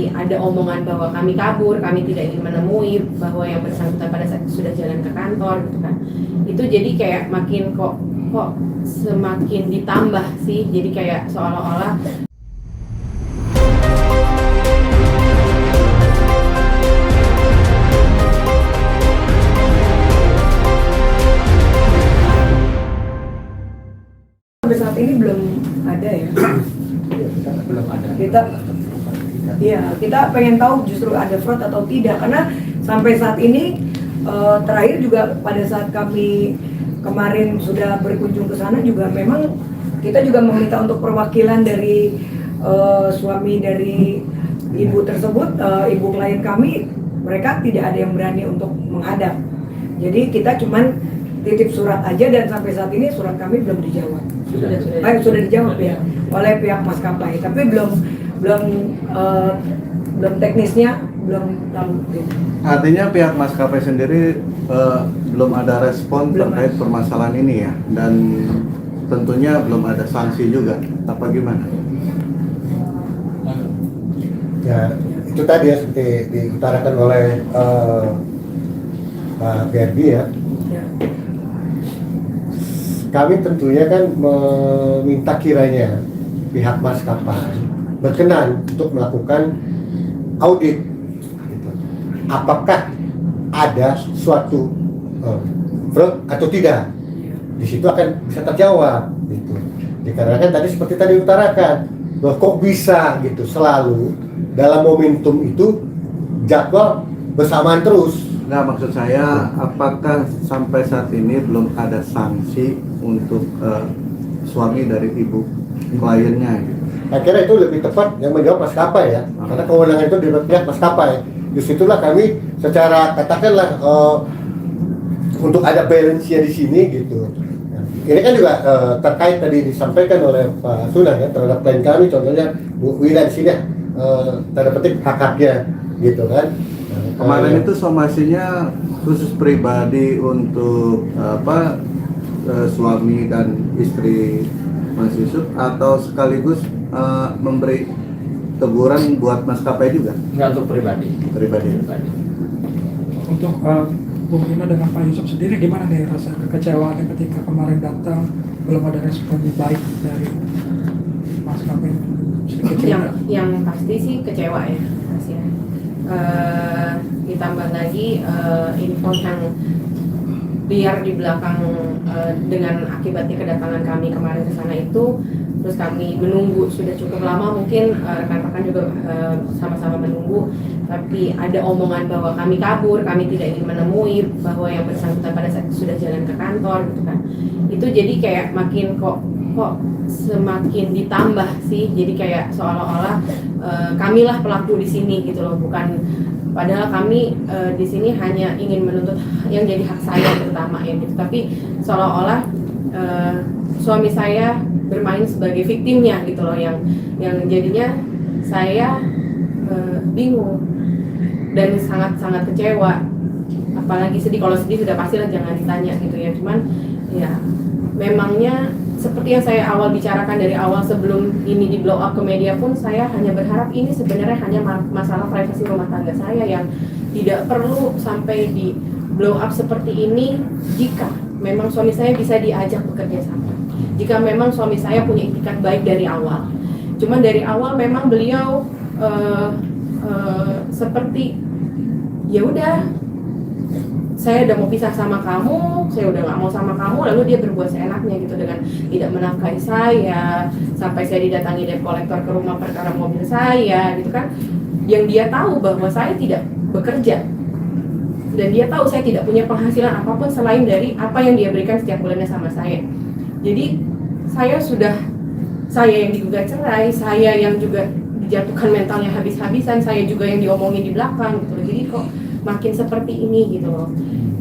tapi ada omongan bahwa kami kabur, kami tidak ingin menemui, bahwa yang bersangkutan pada saat itu sudah jalan ke kantor gitu kan. Itu jadi kayak makin kok semakin ditambah sih, jadi kayak seolah-olah sampai saat ini belum ada ya. Belum ada. Kita pengen tahu justru ada fraud atau tidak, karena sampai saat ini terakhir juga pada saat kami kemarin sudah berkunjung ke sana juga memang kita juga meminta untuk perwakilan dari suami dari ibu tersebut, ibu klien kami, mereka tidak ada yang berani untuk menghadap. Jadi kita cuman titip surat aja dan sampai saat ini surat kami belum dijawab. Sudah dijawab ya oleh pihak maskapai, tapi belum teknisnya belum tahu. Artinya pihak maskapai sendiri belum ada respon terkait permasalahan ini ya, dan tentunya belum ada sanksi juga. Apa gimana? Ya, itu tadi ya seperti diutarakan oleh Pak Gerdi ya. Kami tentunya kan meminta kiranya pihak maskapai berkenan untuk melakukan audit. Gitu. Apakah ada suatu fraud atau tidak? Di situ akan bisa terjawab. Gitu. Dikarenakan tadi seperti tadi diutarakan, bahwa kok bisa gitu selalu dalam momentum itu jadwal bersamaan terus. Nah, maksud saya, apakah sampai saat ini belum ada sanksi untuk suami dari ibu kliennya? Gitu? Akhirnya itu lebih tepat yang menjawab maskapai ya, karena kewenangan itu di pihak maskapai. Disitulah kami secara katakanlah untuk ada balance-nya di sini gitu. Ini kan juga terkait tadi disampaikan oleh Pak Sunan ya terhadap klien kami, contohnya Bu Wina di sini tanda petik hak-haknya gitu kan. Kemarin itu somasinya khusus pribadi untuk suami dan istri Mas Yusuf, atau sekaligus memberi teguran buat maskapai juga? Enggak, untuk pribadi. Untuk Bu Wina dengan Pak Yusuf sendiri gimana nih rasa kekecewaan ketika kemarin datang belum ada respon baik dari maskapai? Yang pasti sih kecewa ya Mas ya. Ditambah lagi info yang liar di belakang dengan akibatnya kedatangan kami kemarin ke sana itu, terus kami menunggu sudah cukup lama, mungkin rekan-rekan juga sama-sama menunggu, tapi ada omongan bahwa kami kabur, kami tidak ingin menemui, bahwa yang bersangkutan pada saat itu sudah jalan ke kantor gitu kan. Itu jadi kayak makin kok semakin ditambah sih, jadi kayak seolah-olah kamilah pelaku di sini gitu loh, bukan, padahal kami di sini hanya ingin menuntut yang jadi hak saya terutama ya gitu, tapi seolah-olah suami saya bermain sebagai victimnya gitu loh, yang jadinya saya bingung dan sangat-sangat kecewa, apalagi sedih. Kalau sedih sudah pastilah jangan ditanya gitu ya, cuman ya memangnya seperti yang saya awal bicarakan dari awal sebelum ini di blow up ke media pun, saya hanya berharap ini sebenarnya hanya masalah privasi rumah tangga saya yang tidak perlu sampai di blow up seperti ini. Jika memang suami saya bisa diajak bekerja sama, jika memang suami saya punya itikat baik dari awal, cuman dari awal memang beliau seperti ya udah, saya udah mau pisah sama kamu, saya udah nggak mau sama kamu, lalu dia berbuat seenaknya gitu dengan tidak menafkahi saya, sampai saya didatangi debt collector ke rumah perkara mobil saya gitu kan, yang dia tahu bahwa saya tidak bekerja dan dia tahu saya tidak punya penghasilan apapun selain dari apa yang dia berikan setiap bulannya sama saya. Jadi saya yang digugat cerai, saya yang juga dijatuhkan mentalnya habis-habisan, saya juga yang diomongin di belakang gitu. Jadi kok makin seperti ini gitu loh.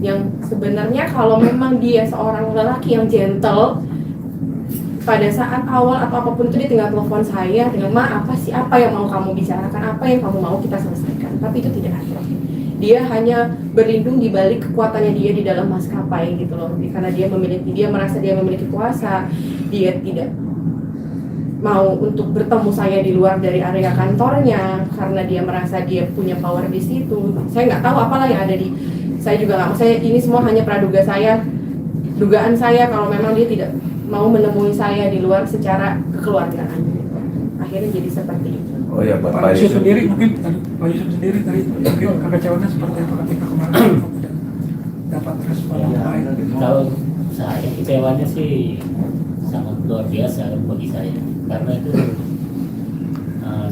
Yang sebenarnya kalau memang dia seorang lelaki yang gentle, pada saat awal atau apapun itu dia tinggal telepon saya, tinggal apa yang mau kamu bicarakan, apa yang kamu mau kita selesaikan. Tapi itu tidak ada. Dia hanya berlindung di balik kekuatannya dia di dalam maskapai gitu loh. Karena dia merasa dia memiliki kuasa, dia tidak mau untuk bertemu saya di luar dari area kantornya karena dia merasa dia punya power di situ. Saya nggak tahu apalah yang ada di, saya juga nggak, saya ini semua hanya praduga saya, dugaan saya kalau memang dia tidak mau menemui saya di luar secara kekeluargaan. Akhirnya jadi seperti itu. Oh ya, Pak Yusuf sendiri mungkin tadi, Pak Yusuf sendiri tadi mungkin kekecewaannya seperti apa ketika kemarin tidak dapat respon yang baik. Kalau saya kecewanya sih sangat luar biasa bagi saya, karena itu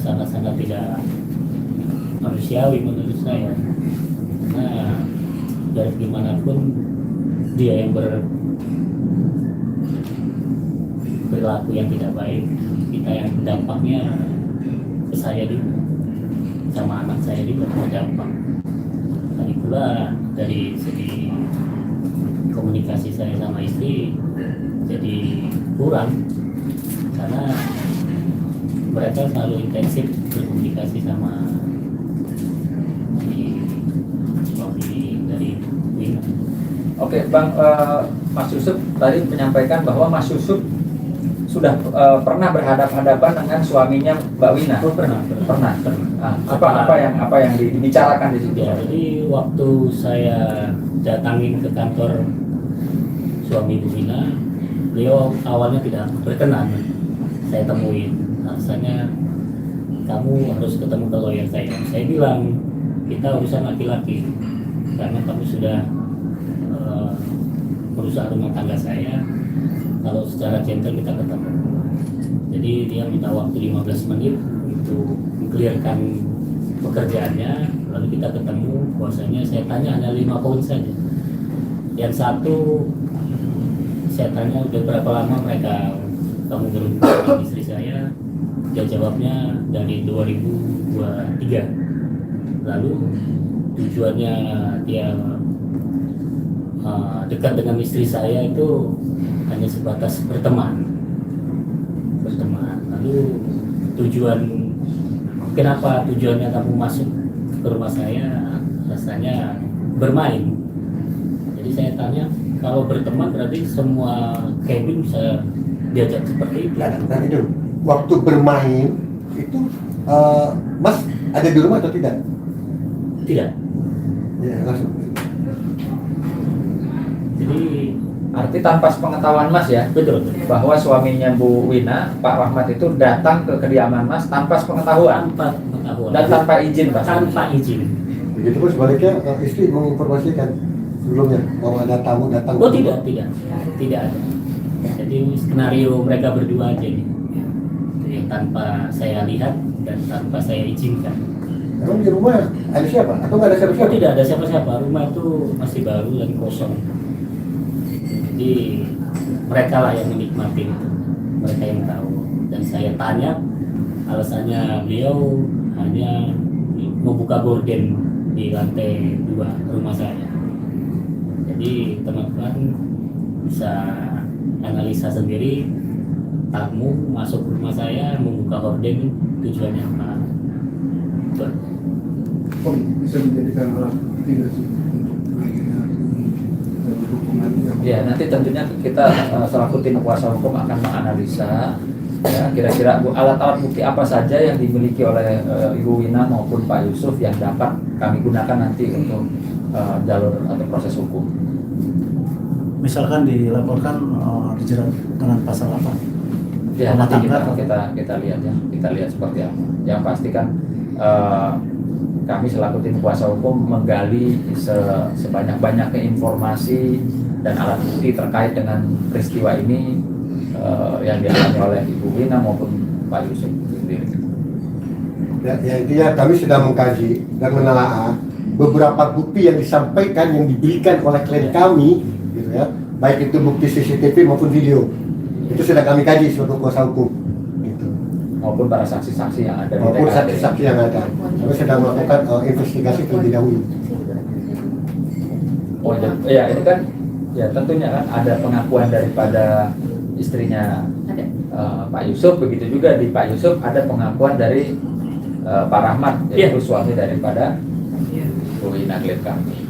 sangat-sangat tidak manusiawi menurut saya. Karena dari gimana pun dia yang berlaku yang tidak baik, kita yang dampaknya ke saya juga, sama anak saya juga terdampak. Lagi pula dari segi komunikasi saya sama istri jadi kurang, karena mereka selalu intensif berkomunikasi sama suami dari Wina. Oke, Bang, Mas Yusuf tadi menyampaikan bahwa Mas Yusuf sudah pernah berhadapan-hadapan dengan suaminya Mbak Wina. Oh, pernah. Ah, apa yang dibicarakan di situ? Ya, jadi waktu saya datangin ke kantor suami Bu Wina, beliau awalnya tidak berkenan. Saya temuin, alasannya kamu harus ketemu ke lawyer saya. Saya bilang kita urusan laki-laki, karena kamu sudah merusak rumah tangga saya. Kalau secara gentle kita ketemu. Jadi dia minta waktu 15 menit untuk mengklirkan pekerjaannya, lalu kita ketemu. Bahwasanya saya tanya hanya 5 poin saja. Yang satu, saya tanya udah berapa lama kamu berhubungan dengan istri saya. Dia jawabnya dari 2023. Lalu tujuannya dia dekat dengan istri saya itu hanya sebatas berteman. Lalu kenapa tujuannya kamu masuk ke rumah saya? Rasanya bermain. Jadi saya tanya, kalau berteman berarti semua cabin bisa diajak seperti itu. Nah, itu waktu bermain itu Mas ada di rumah atau tidak? Tidak. Ya, langsung. Jadi Arti tanpa sepengetahuan Mas ya, betul. bahwa suaminya Bu Wina, Pak Rahmat itu datang ke kediaman Mas tanpa sepengetahuan Tanpa pengetahuan dan tanpa izin, Pak. Tanpa izin. Begitu pun sebaliknya istri menginformasikan sebelumnya bahwa ada tamu datang. Oh tidak ada. Jadi skenario mereka berdua aja nih, yang tanpa saya lihat dan tanpa saya izinkan. Emang di rumah ada siapa? Atau nggak ada Oh siapa-siapa? tidak ada siapa-siapa, rumah itu masih baru dan kosong. Jadi mereka lah yang menikmati itu, mereka yang tahu. Dan saya tanya, alasannya beliau hanya membuka gorden di lantai 2 rumah saya. Jadi teman-teman bisa analisa sendiri, tamu masuk ke rumah saya membuka gorden tujuannya apa? Betul. Bisa menjadikan alat tidak sih untuk hubungannya. Ya, nanti tentunya kita selaku tim kuasa hukum akan menganalisa ya, kira-kira alat-alat bukti apa saja yang dimiliki oleh Ibu Wina maupun Pak Yusuf yang dapat kami gunakan nanti untuk jalur atau proses hukum. Misalkan dilaporkan dijerat dengan pasal apa? Ya, Rumah nanti tangga. kita lihat ya, kita lihat seperti apa. Yang pasti kan kami selaku tim kuasa hukum menggali sebanyak-banyaknya informasi dan alat bukti terkait dengan peristiwa ini yang dialami oleh Ibu Wina maupun Pak Yusuf sendiri. Ya, intinya kami sudah mengkaji dan menelaah beberapa bukti yang disampaikan yang diberikan oleh klien kami, gitu ya, baik itu bukti CCTV maupun video, itu sudah kami kaji sebagai kuasa hukum, gitu. Maupun para saksi-saksi yang ada di Maupun TKP. saksi-saksi yang ada. Kami sedang melakukan investigasi terlebih dahulu. Oh ya, ini kan ya tentunya kan ada pengakuan daripada istrinya Ada. Pak Yusuf, begitu juga di Pak Yusuf ada pengakuan dari Pak Rahmat, yaitu suami daripada Bu Wina klien kami.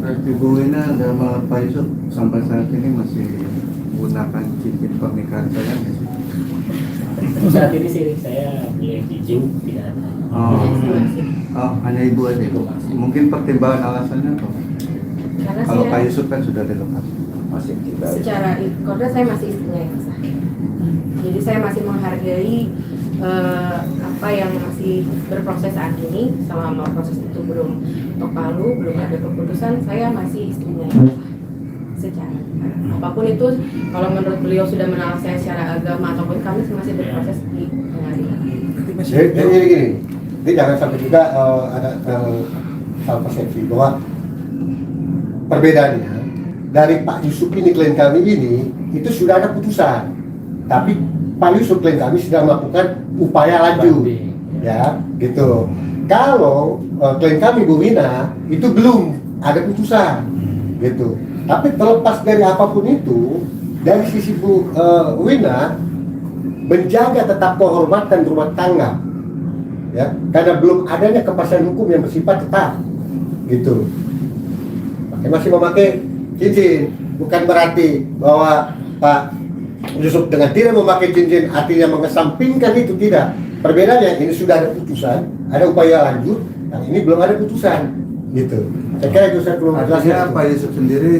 Ibu Wina sama Pak Yusuf sampai saat ini masih menggunakan cincin pernikahan saya nggak sih? Saat ini sih saya boleh jujur tidak ada. Hanya ibu aja. Mungkin pertimbangan alasannya apa? Karena Kalau Pak saya Yusuf kan sudah dilepas. Masih kita. secara karena saya masih istrinya yang sah. Jadi saya masih menghargai apa yang masih berproses saat ini. Selama proses itu belum ketok palu, belum ada keputusan, saya masih istrinya yang sah. Secara apapun itu, kalau menurut beliau sudah menolak saya secara agama ataupun kami masih berproses di pengadilan. Berarti masih Jadi gini, jadi jangan sampai juga ada salah persepsi bahwa perbedaannya dari Pak Yusuf ini, klien kami ini itu sudah ada putusan, tapi Pak Yusuf klien kami sedang melakukan upaya lanjut, ya gitu. Kalau klien kami Bu Wina itu belum ada putusan, gitu. Tapi terlepas dari apapun itu, dari sisi Bu Wina menjaga tetap kehormatan rumah tangga, ya, karena belum adanya kepastian hukum yang bersifat tetap, gitu. Makanya masih memakai cincin, bukan berarti bahwa Pak Yusuf dengan tidak memakai cincin artinya mengesampingkan itu, tidak. Perbedaannya ini sudah ada putusan, ada upaya lanjut, yang ini belum ada putusan, gitu. Saya kira itu saya perlu Artinya jelaskan. Pak Yusuf sendiri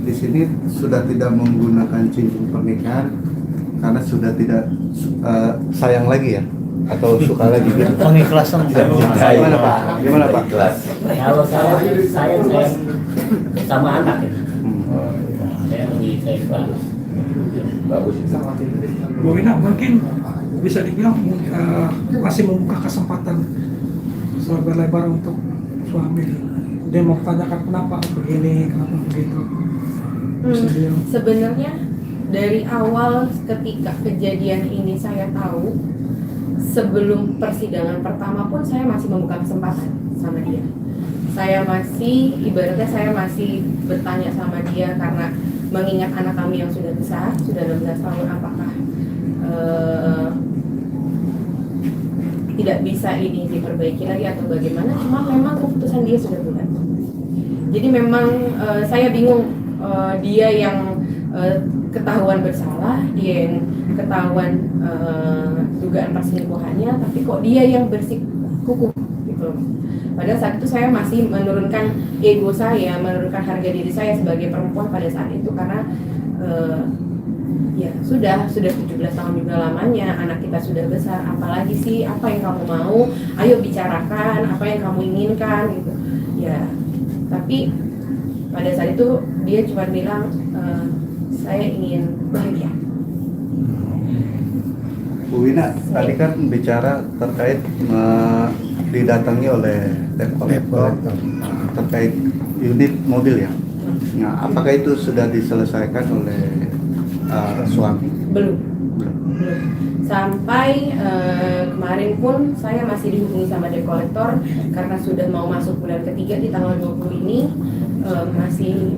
di sini sudah tidak menggunakan cincin pernikahan karena sudah tidak sayang lagi ya, atau suka lagi gitu. Pengikhlasan tidak Gimana Pak? Gimana Pak? Kalau saya sama anak ya. Saya lebih ikhlas. Bagus itu. Bu Wina mungkin bisa dibilang masih membuka kesempatan selebar-lebar untuk suami. Dia mau tanyakan kenapa begini, kenapa begitu. Bisa dibilang. Sebenarnya dari awal ketika kejadian ini saya tahu, sebelum persidangan pertama pun saya masih membuka kesempatan sama dia. Saya masih, ibaratnya saya masih bertanya sama dia karena mengingat anak kami yang sudah besar, sudah 16 tahun, apakah tidak bisa ini diperbaiki lagi atau bagaimana. Cuma memang keputusan dia sudah bulat. Jadi memang saya bingung, dia yang ketahuan bersalah, dia yang ketahuan dugaan perselingkuhannya, tapi kok dia yang bersikukuh gitu loh. Pada saat itu saya masih menurunkan ego saya, menurunkan harga diri saya sebagai perempuan pada saat itu karena ya sudah 17 tahun juga lamanya, anak kita sudah besar, apalagi sih, apa yang kamu mau, ayo bicarakan, apa yang kamu inginkan gitu. Ya, tapi pada saat itu dia cuma bilang saya ingin bahagia. Bu Wina, tadi kan bicara terkait didatangi oleh debt collector terkait unit mobil ya. Nah, apakah itu sudah diselesaikan oleh suami? Belum. Sampai kemarin pun saya masih dihubungi sama debt collector karena sudah mau masuk bulan ketiga di tanggal 20 ini, masih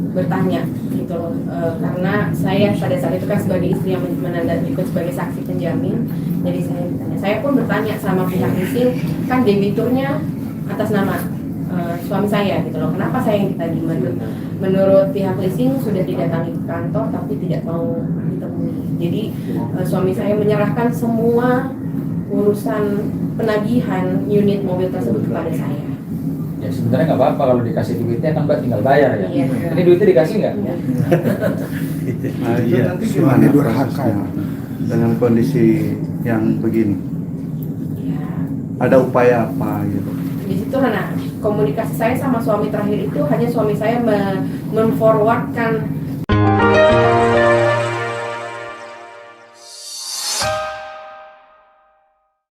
bertanya gitu loh, karena saya pada saat itu kan sebagai istri yang ikut sebagai saksi penjamin, jadi saya bertanya. Saya pun bertanya sama pihak leasing, kan debiturnya atas nama suami saya gitu loh, kenapa saya yang ditagih? Menurut pihak leasing sudah didatangi ke kantor tapi tidak mau ditemui. Jadi suami saya menyerahkan semua urusan penagihan unit mobil tersebut kepada saya. Ya sebenarnya nggak apa-apa kalau dikasih duitnya kan Mbak tinggal bayar ya. Iya. Ini duitnya dikasih nggak? Nah, itu nanti gimana prosesnya dengan kondisi yang begini? Ya. Ada upaya apa gitu? Di situ karena komunikasi saya sama suami terakhir itu hanya suami saya memforwardkan